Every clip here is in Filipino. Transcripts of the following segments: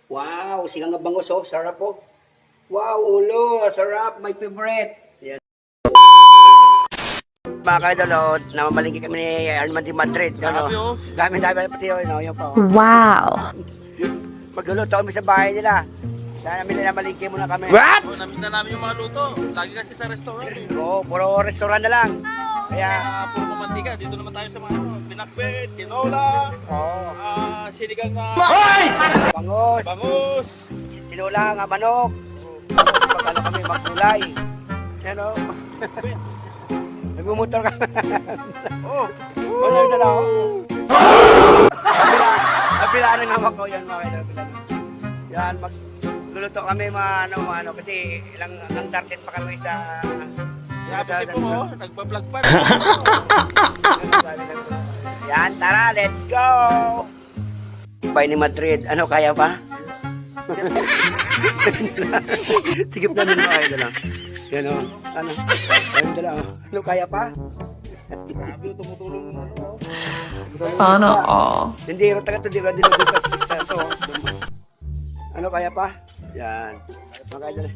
Wow, sigang nga bangos oh, sarap po. Wow, ulo, sarap, my favorite. Yan. Mga kaidol, oh, namamalingki kami ni Armand Madrid. Ano? Dami-dami pati yun, yun po. Wow! Magluluto kami sa bahay nila. Dahil namin namalingki muna kami. What? Oh, namiss na namin yung mga luto. Lagi kasi sa restaurant. Oo, puro restaurant na lang. Kaya, Puro mamantika. Dito naman tayo sa mga pinakbet, tinola, sinigang bangos, bangus. tinula nga manok. Pagkano kami magkulay. Yan o. Nagmumotor ka. Oh, Wala na lang. Napilaan ng hawak ko yan mga kailan. Yan, magluluto kami ano, kasi ilang target pa kami sa... Grabe si po, nagpa-vlog pa. Yan, tara, let's go! Bay ni Madrid, ano, kaya pa? Sigip namin mga kailan lang. Yan o, ano, ayun na lang. Ano, kaya pa? Grabe, tumutulong naman. Sana all. Hindi, taga to, di ba, dinudugas sa to. Ano, kaya pa? Yan, mga kailan.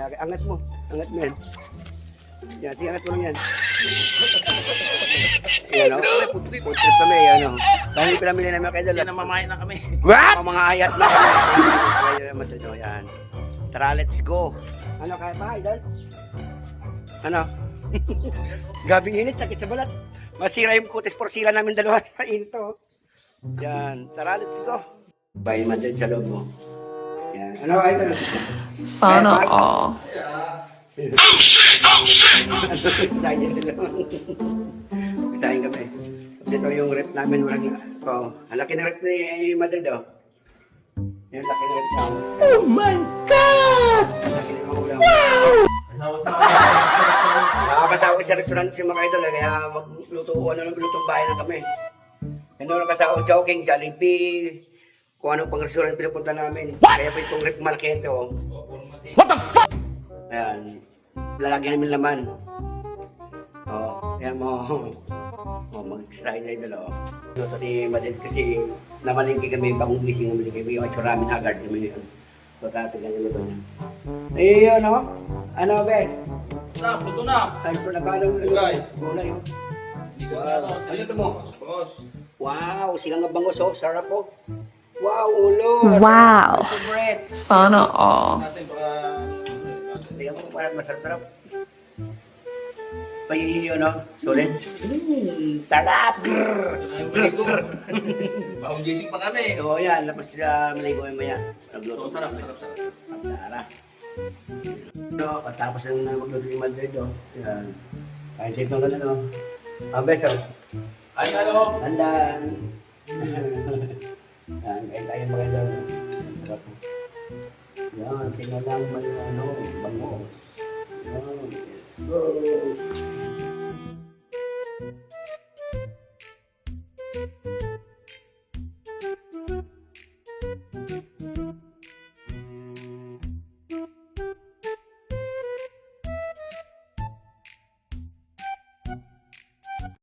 Angat mo yan. Yan, angat mo lang yan. Yan o, food trip kami, yan o. Dahil pinamili namin kayo Kasi dala. namamahay na kami. Mga ayat na kami. Yan. Tara, let's go. Ano, kaya pa, idol? Ano? Gabing init, sakit sa balat. Masira yung kutis porsila namin dalawa sa into. Yan, tara, let's go. Bye, Madrid sa loob mo. Yan, ano, idol? Sana all. Excited dalawa. Excited kami. Ito yung rep namin. Ang laki ng rep ni Madrid, oh. Yung laki ng rep na. Oh my God! Ang laki ng ulam. Wow! Nakakasawa sa restaurant si mga idol, kaya maglutong bahay na kami. Ano, nakasawa, jogging, Jollibee, kung anong pang restaurant pinupunta namin. Kaya pa itong rep malaki ito, oh. What the fuck? Ayan, lalagyan namin laman. Kaya mag-try na idol, Luto ni Madrid kasi namalingki kami, bagong gising namalingki kami, yung churamin agad naman yun. So, tatigan yung luto niya. Ayun, ano, best? Luto na. Ay, ito na ba? Gulay, oh. Wow. Ano ito mo? Bangos. Wow, sigang nga bangos, oh. Sarap, oh. Wow, ulo. Wow. Sarap. Favorite. Sana all. Natin baka... Tingnan mo, parang masarap. Pahihiyo, no? Solid. Talap! Grrr! Bagong gising pa kami. Oo, yan. Tapos maligo yung maya. Nagluto. Sarap. Tara. Patapos ng magluto yung Madrid, oh. Yan. Kain dito na, no? Ang best, oh. Ay, ano? Handaan. Yan, kain tayo mga idol. Sarap po. Yan, tingnan lang man, bangos. Yan, let's go.